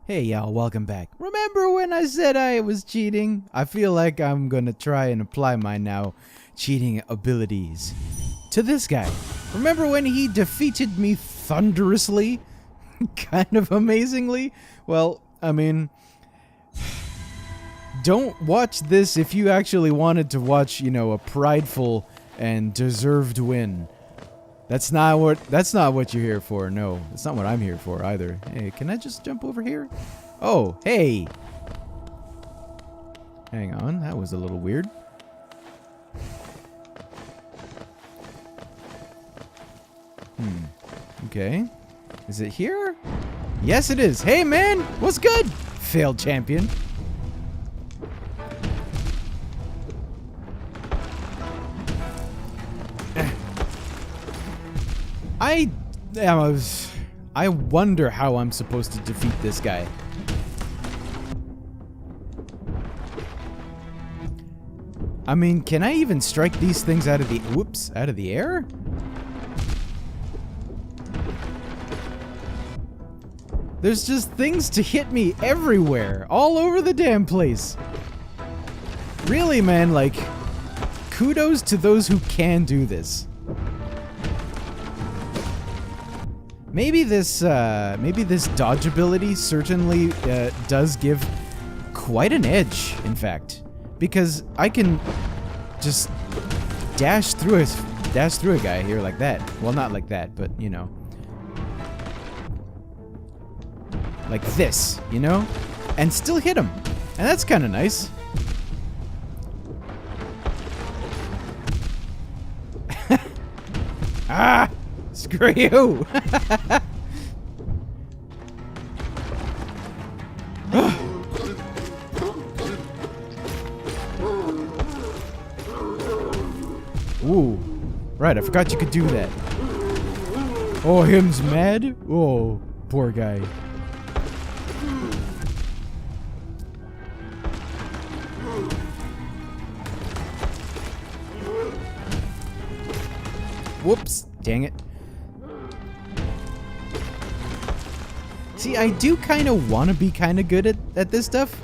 Hey y'all, welcome back. Remember when I said I was cheating? I feel like I'm gonna try and apply my now cheating abilities to this guy. Remember when he defeated me thunderously? Kind of amazingly? Well, I mean, don't watch this if you actually wanted to watch, a prideful and deserved win. That's not what you're here for. No, that's not what I'm here for either. Hey, can I just jump over here? Oh, hey. Hang on, that was a little weird. Okay. Is it here? Yes, it is. Hey, man, what's good? Failed champion. I wonder how I'm supposed to defeat this guy. I mean, can I even strike these things out of the air? There's just things to hit me everywhere, all over the damn place. Really, man, like, kudos to those who can do this. Maybe this dodge ability certainly does give quite an edge, in fact, because I can just dash through a guy here like that. Well, not like that, but like this, and still hit him, and that's kind of nice. Ah! Screw you! Ooh. Right, I forgot you could do that. Oh, him's mad? Oh, poor guy. Whoops. Dang it. See, I do kind of want to be kind of good at this stuff,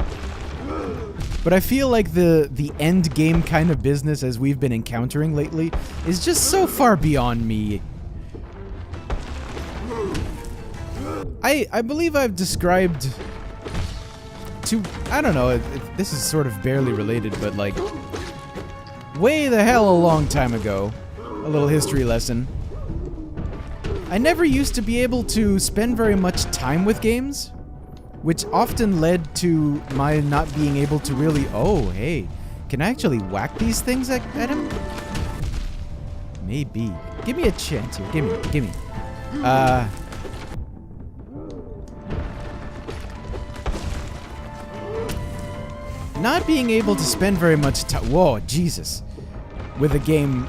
but I feel like the end game kind of business as we've been encountering lately is just so far beyond me. I believe I've described to, I don't know, this is sort of barely related, but like, way the hell a long time ago, a little history lesson, I never used to be able to spend very much time with games, which often led to my not being able to really... Oh, hey. Can I actually whack these things at him? Maybe. Give me a chance here. Give me. Not being able to spend very much time... Whoa, Jesus. With a game...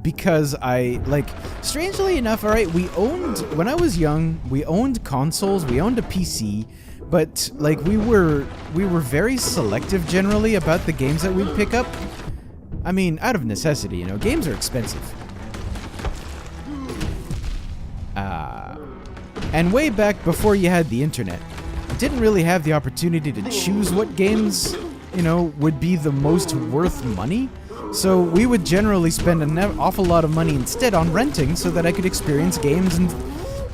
because I, like, strangely enough, alright, when I was young, we owned consoles, we owned a PC, but, like, we were very selective generally about the games that we'd pick up. I mean, out of necessity, games are expensive. And way back before you had the internet, you didn't really have the opportunity to choose what games, would be the most worth money. So we would generally spend an awful lot of money instead on renting so that I could experience games and,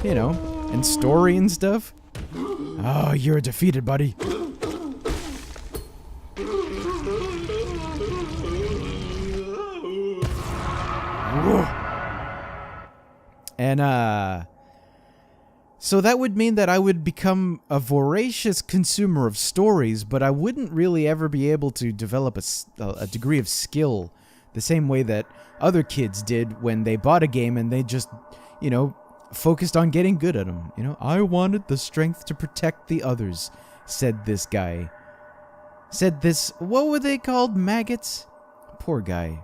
and story and stuff. Oh, you're defeated, buddy. Whoa. And, so that would mean that I would become a voracious consumer of stories, but I wouldn't really ever be able to develop a degree of skill the same way that other kids did when they bought a game and they just, focused on getting good at them. I wanted the strength to protect the others, said this guy. Said this, what were they called, maggots? Poor guy.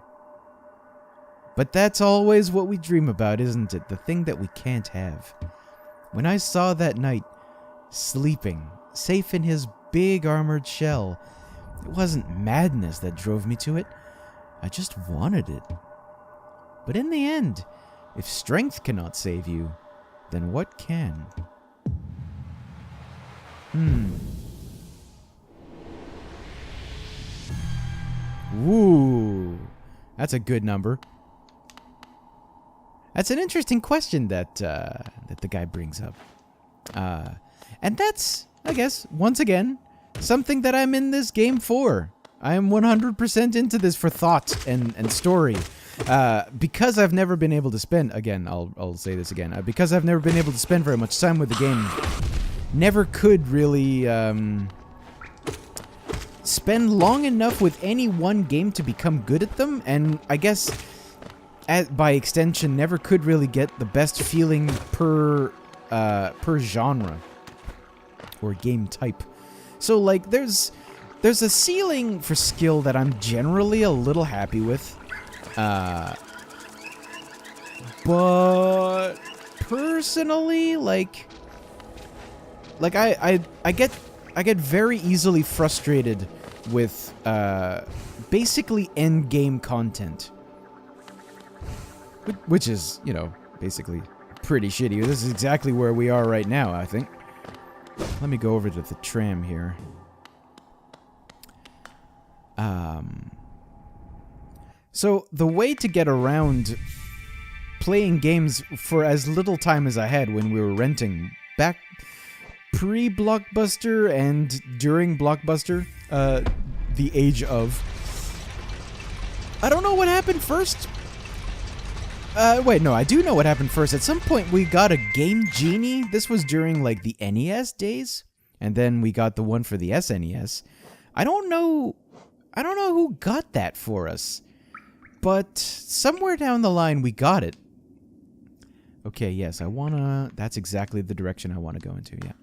But that's always what we dream about, isn't it? The thing that we can't have. When I saw that knight sleeping, safe in his big armored shell, it wasn't madness that drove me to it. I just wanted it. But in the end, if strength cannot save you, then what can? Ooh, that's a good number. That's an interesting question that the guy brings up. And that's, I guess, once again, something that I'm in this game for. I am 100% into this for thought and story. Because I've never been able to spend, again, I'll say this again, because I've never been able to spend very much time with the game, never could really spend long enough with any one game to become good at them, and I guess by extension never could really get the best feeling per genre or game type. So like there's a ceiling for skill that I'm generally a little happy with. But personally, like I get very easily frustrated with basically end game content, which is, you know, basically pretty shitty. This is exactly where we are right now, I think. Let me go over to the tram here. So the way to get around playing games for as little time as I had when we were renting back pre-Blockbuster and during Blockbuster, the age of... I don't know what happened first. Wait, no, I do know what happened first. At some point, we got a Game Genie. This was during, like, the NES days. And then we got the one for the SNES. I don't know who got that for us. But somewhere down the line, we got it. Okay, yes, that's exactly the direction I want to go into, yeah.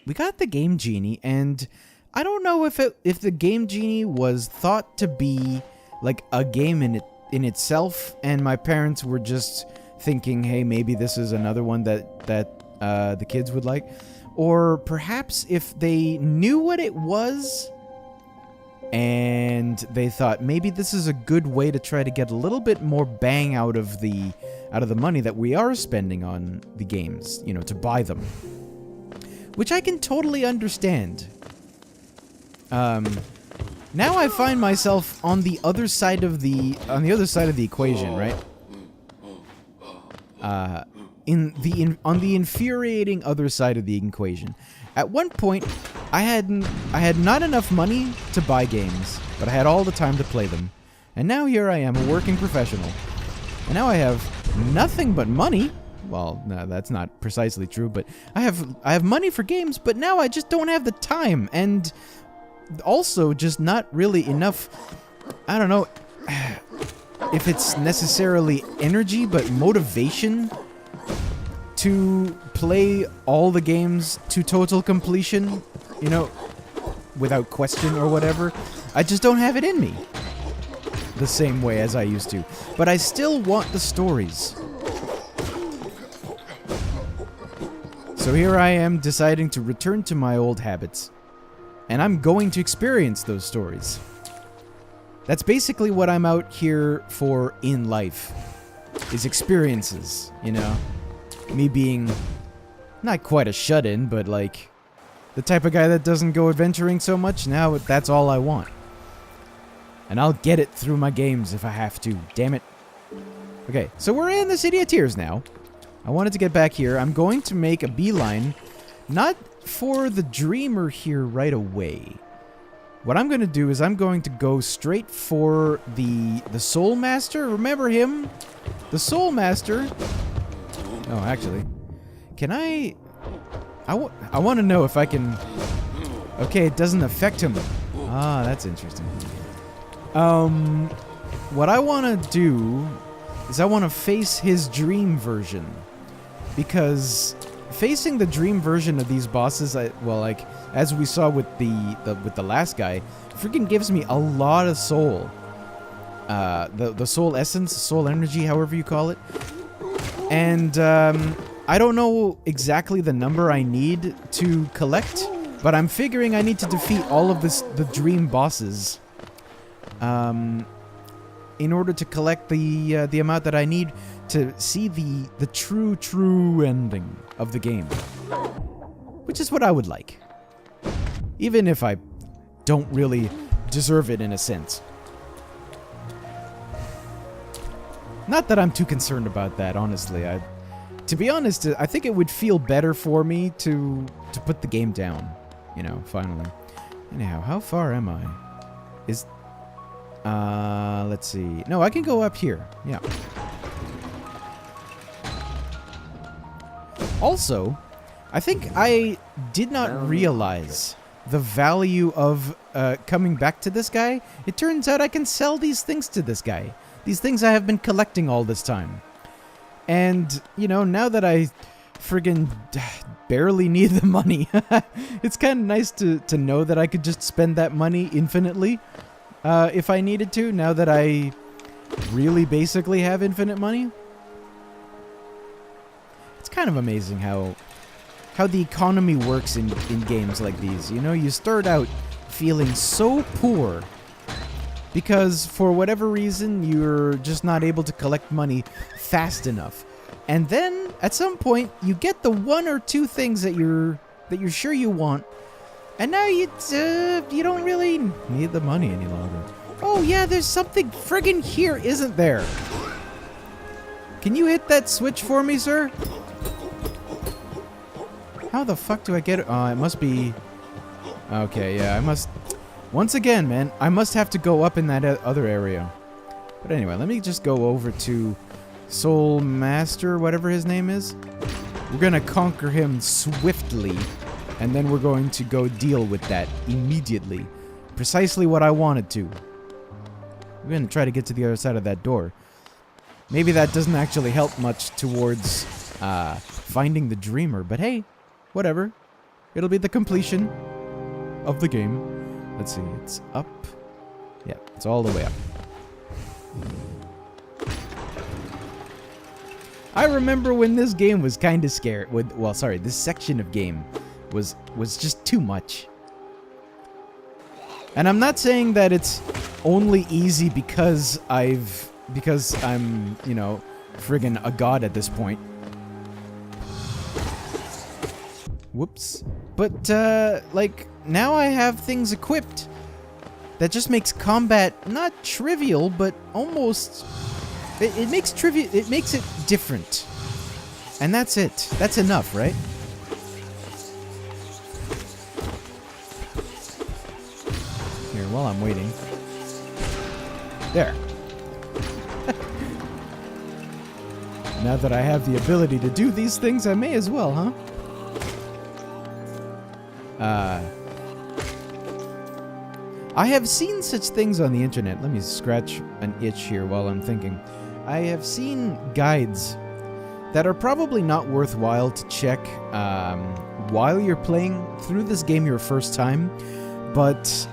We got the Game Genie, and I don't know if the Game Genie was thought to be, like, a game in itself, and my parents were just thinking, hey, maybe this is another one that the kids would like. Or perhaps if they knew what it was, and they thought maybe this is a good way to try to get a little bit more bang out of the money that we are spending on the games, you know, to buy them. Which I can totally understand. Now I find myself on the other side of the equation, right? On the infuriating other side of the equation. At one point, I had not enough money to buy games, but I had all the time to play them. And now here I am, a working professional. And now I have nothing but money. Well, no, that's not precisely true, but I have money for games, but now I just don't have the time, and also just not really enough, I don't know if it's necessarily energy, but motivation to play all the games to total completion, you know, without question or whatever. I just don't have it in me the same way as I used to. But I still want the stories. So here I am deciding to return to my old habits. And I'm going to experience those stories. That's basically what I'm out here for in life. Is experiences, you know? Me being not quite a shut-in, but like the type of guy that doesn't go adventuring so much. Now that's all I want. And I'll get it through my games if I have to. Damn it. Okay, so we're in the City of Tears now. I wanted to get back here. I'm going to make a beeline, not for the Dreamer here right away. What I'm going to do is I'm going to go straight for the Soul Master. Remember him? The Soul Master. Oh, actually. Can I want to know if I can... Okay, it doesn't affect him. Ah, that's interesting. What I want to do is I want to face his dream version. Because facing the dream version of these bosses, well, like, as we saw with the last guy, freaking gives me a lot of soul. The soul essence, soul energy, however you call it. And I don't know exactly the number I need to collect, but I'm figuring I need to defeat all of the dream bosses in order to collect the amount that I need to see the true ending of the game. Which is what I would like. Even if I don't really deserve it in a sense. Not that I'm too concerned about that, honestly. To be honest, I think it would feel better for me to put the game down. You know, finally. Anyhow, how far am I? Let's see. No, I can go up here. Yeah. Also, I think I did not realize the value of coming back to this guy. It turns out I can sell these things to this guy. These things I have been collecting all this time. And, you know, now that I friggin' barely need the money, it's kind of nice to know that I could just spend that money infinitely if I needed to, now that I really basically have infinite money. It's kind of amazing how the economy works in games like these. You know, you start out feeling so poor because for whatever reason you're just not able to collect money fast enough. And then at some point you get the one or two things that you're sure you want, and now you don't really need the money any longer. Oh yeah, there's something friggin' here, isn't there? Can you hit that switch for me, sir? How the fuck do I get it? Oh, it must be... Okay, yeah, I must... Once again, man, I must have to go up in that other area. But anyway, let me just go over to Soul Master, whatever his name is. We're gonna conquer him swiftly, and then we're going to go deal with that immediately. Precisely what I wanted to. We're gonna try to get to the other side of that door. Maybe that doesn't actually help much towards finding the dreamer, but hey, whatever. It'll be the completion of the game. Let's see, it's up. Yeah, it's all the way up. I remember when this game was kind of scary. Well, sorry, this section of game was just too much. And I'm not saying that it's only easy because I'm, you know, friggin' a god at this point. Whoops. But, like, now I have things equipped that just makes combat not trivial, but almost... It makes it different. And that's it. That's enough, right? Here, while I'm waiting. There. Now that I have the ability to do these things, I may as well, huh? I have seen such things on the internet. Let me scratch an itch here while I'm thinking. I have seen guides that are probably not worthwhile to check while you're playing through this game your first time, but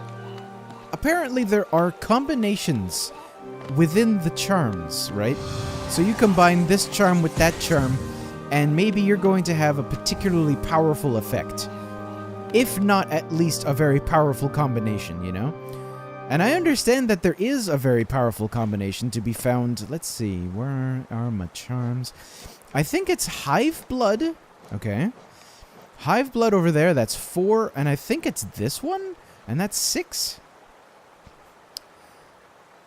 apparently there are combinations within the charms, right? So you combine this charm with that charm, and maybe you're going to have a particularly powerful effect. If not at least a very powerful combination, you know? And I understand that there is a very powerful combination to be found. Let's see, where are my charms? I think it's Hive Blood. Okay. Hive Blood over there, that's 4. And I think it's this one, and that's 6.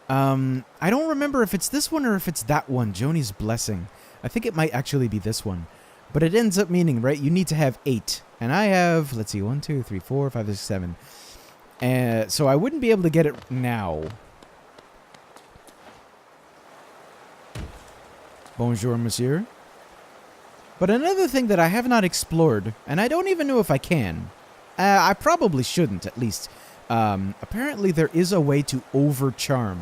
I don't remember if it's this one or if it's that one, Joni's Blessing. I think it might actually be this one. But it ends up meaning, right, you need to have 8. And I have, let's see, 1, 2, 3, 4, 5, 6, 7. So I wouldn't be able to get it now. Bonjour, monsieur. But another thing that I have not explored, and I don't even know if I can. I probably shouldn't, at least. Apparently there is a way to overcharm.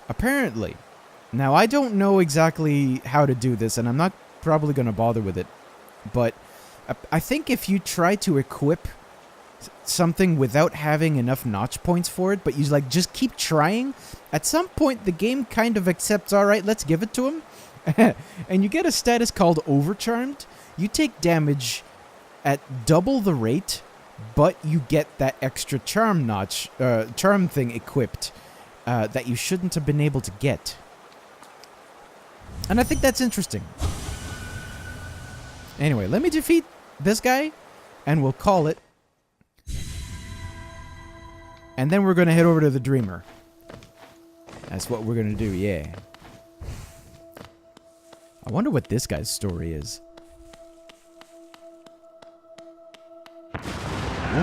Apparently. Now, I don't know exactly how to do this, and I'm not probably going to bother with it. But I think if you try to equip something without having enough notch points for it, but you like just keep trying, at some point the game kind of accepts, all right, let's give it to him. And you get a status called Overcharmed. You take damage at double the rate, but you get that extra charm thing equipped that you shouldn't have been able to get. And I think that's interesting. Anyway, let me defeat this guy, and we'll call it. And then we're going to head over to the Dreamer. That's what we're going to do, yeah. I wonder what this guy's story is.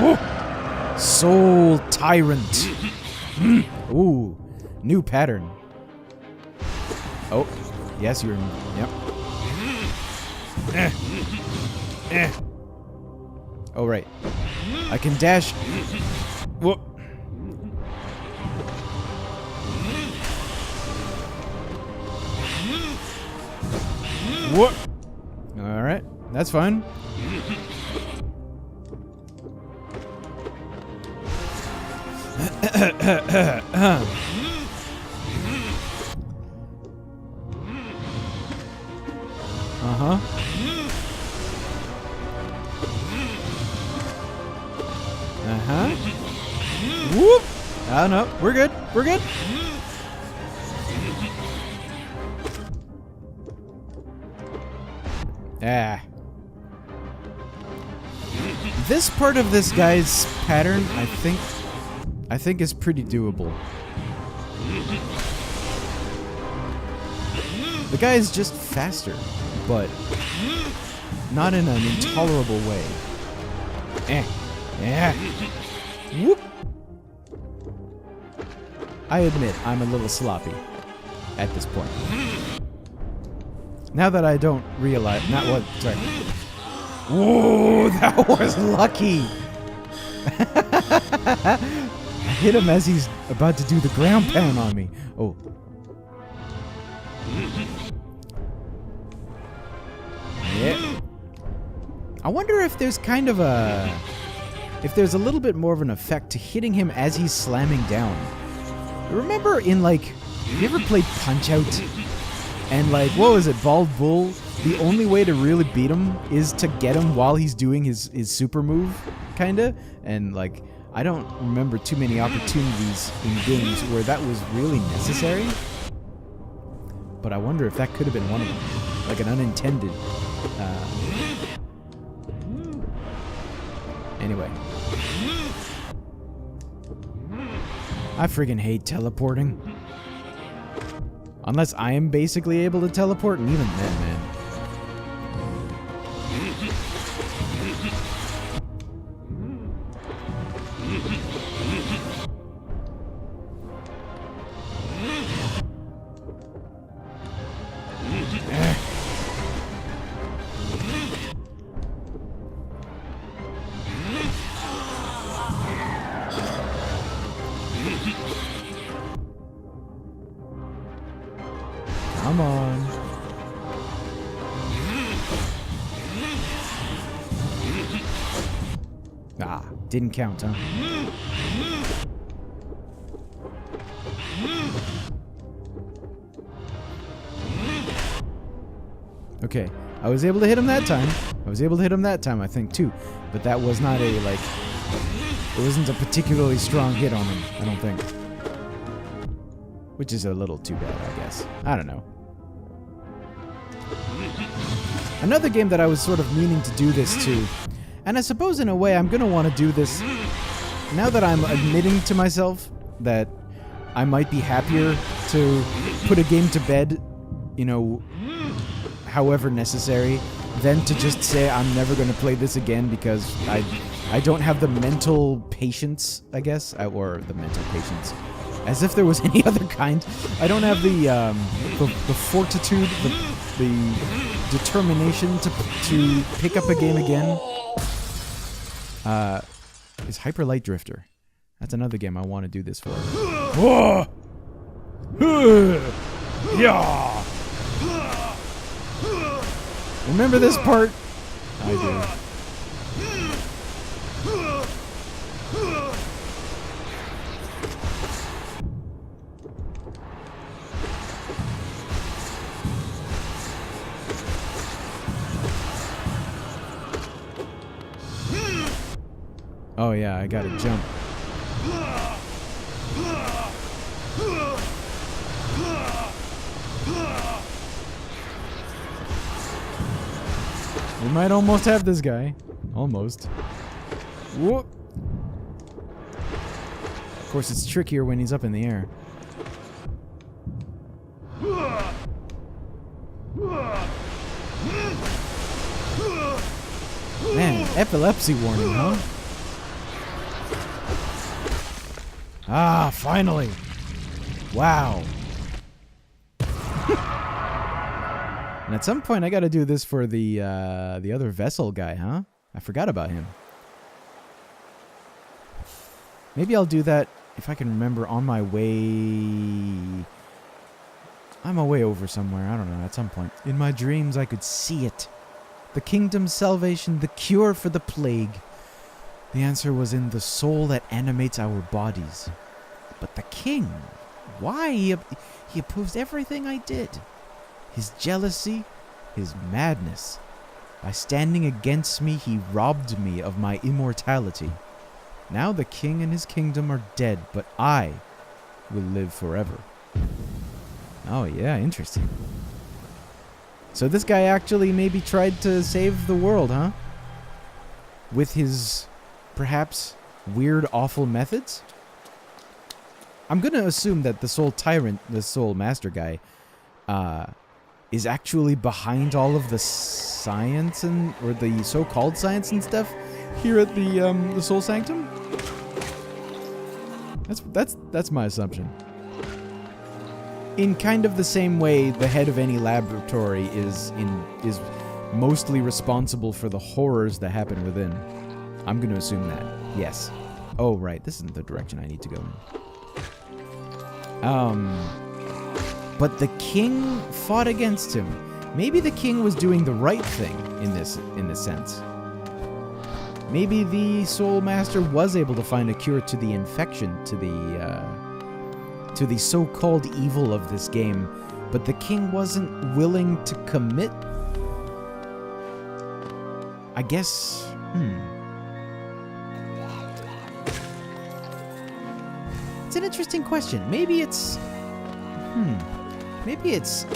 Whoa! Soul Tyrant. Ooh, new pattern. Oh, yes, you're... Yep. Oh, right. I can dash... Whoop. Whoop. Alright, that's fine. Uh-huh. Uh-huh. Whoop! Oh, no. We're good. We're good. Ah. This part of this guy's pattern, I think is pretty doable. The guy is just faster, but not in an intolerable way. Yeah. Whoop. I admit, I'm a little sloppy at this point. Now that I don't realize... Not what... Sorry. Whoa, that was lucky! I hit him as he's about to do the ground pound on me. Oh. Yeah. I wonder if there's kind of a... If there's a little bit more of an effect to hitting him as he's slamming down. Remember in, like... Have you ever played Punch-Out? And, like, what was it? Bald Bull? The only way to really beat him is to get him while he's doing his super move, kinda. And, like, I don't remember too many opportunities in games where that was really necessary. But I wonder if that could have been one of them. Like an unintended... Anyway. I friggin' hate teleporting. Unless I am basically able to teleport, and even then, man. Come on. Ah, didn't count, huh? Okay, I was able to hit him that time. I think, too. But that was not a, like... It wasn't a particularly strong hit on him, I don't think. Which is a little too bad, I guess. I don't know. Another game that I was sort of meaning to do this to, and I suppose in a way I'm going to want to do this now that I'm admitting to myself that I might be happier to put a game to bed, you know, however necessary, than to just say I'm never going to play this again because I don't have the mental patience, I guess, or the mental patience. As if there was any other kind. I don't have the fortitude, the determination to pick up a game again. Is Hyper Light Drifter. That's another game I want to do this for. Yeah. Remember this part? I do. Oh yeah, I gotta jump. We might almost have this guy. Almost. Whoop. Of course, it's trickier when he's up in the air. Man, epilepsy warning, huh? Ah, finally. Wow. And at some point, I gotta do this for the other vessel guy, huh? I forgot about him. Maybe I'll do that if I can remember on my way... I'm away over somewhere, I don't know, at some point. In my dreams, I could see it. The kingdom's salvation, the cure for the plague. The answer was in the soul that animates our bodies. But the king, why? He opposed everything I did. His jealousy, his madness. By standing against me, he robbed me of my immortality. Now the king and his kingdom are dead, but I will live forever. Oh yeah, interesting. So this guy actually maybe tried to save the world, huh? With his, perhaps, weird, awful methods? I'm gonna assume that the Soul Tyrant, the Soul Master guy, is actually behind all of the science or the so-called science and stuff here at the Soul Sanctum. That's my assumption. In kind of the same way, the head of any laboratory is mostly responsible for the horrors that happen within. I'm going to assume that. Yes. Oh, right. This isn't the direction I need to go in. But the king fought against him. Maybe the king was doing the right thing in this sense. Maybe the Soul Master was able to find a cure to the infection, to the so-called evil of this game, but the king wasn't willing to commit. I guess, It's an interesting question. Maybe it's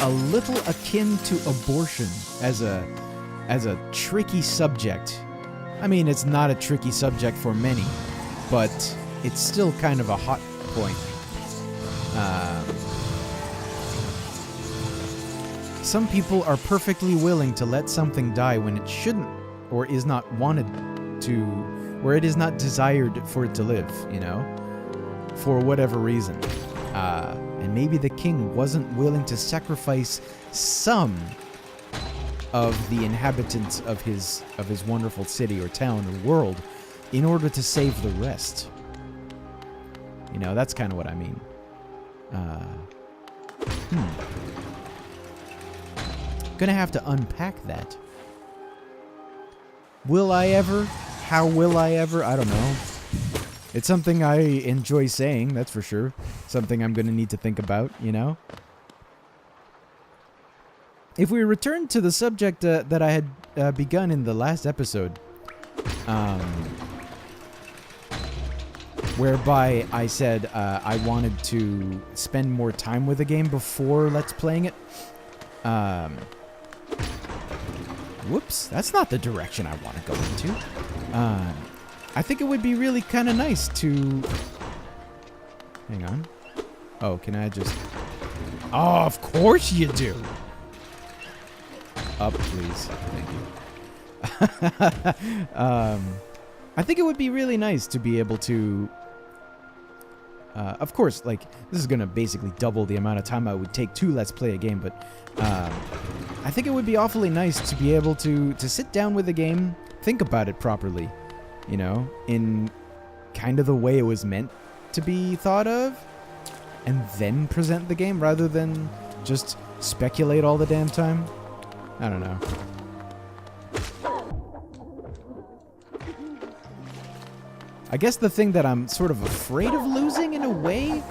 a little akin to abortion as a tricky subject. I mean, it's not a tricky subject for many, but it's still kind of a hot point. Some people are perfectly willing to let something die when it shouldn't, or is not wanted to, where it is not desired for it to live, you know, for whatever reason. And maybe the king wasn't willing to sacrifice some of the inhabitants of his wonderful city or town or world in order to save the rest. You know, that's kind of what I mean. Gonna have to unpack that. Will I ever? How will I ever? I don't know. It's something I enjoy saying, that's for sure. Something I'm gonna need to think about, you know? If we return to the subject that I had begun in the last episode, whereby I said I wanted to spend more time with the game before Let's Playing it. Whoops, that's not the direction I want to go into. I think it would be really kind of nice to... Hang on. Oh, can I just... Oh, of course you do! Up, please. Thank you. I think it would be really nice to be able to... of course, like, this is going to basically double the amount of time I would take to Let's Play a game, but I think it would be awfully nice to be able to sit down with a game, think about it properly, you know, in kind of the way it was meant to be thought of, and then present the game rather than just speculate all the damn time. I don't know. I guess the thing that I'm sort of afraid of losing in a way,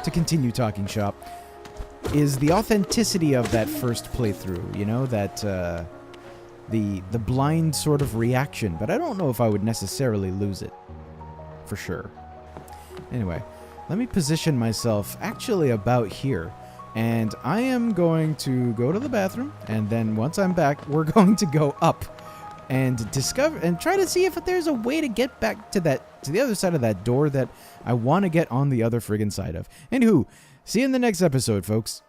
to continue talking shop, is the authenticity of that first playthrough, you know, that the blind sort of reaction, but I don't know if I would necessarily lose it. for sure. Anyway, let me position myself actually about here. And I am going to go to the bathroom, and then once I'm back, we're going to go up and discover and try to see if there's a way to get back to the other side of that door that I want to get on the other friggin' side of. Anywho, see you in the next episode, folks.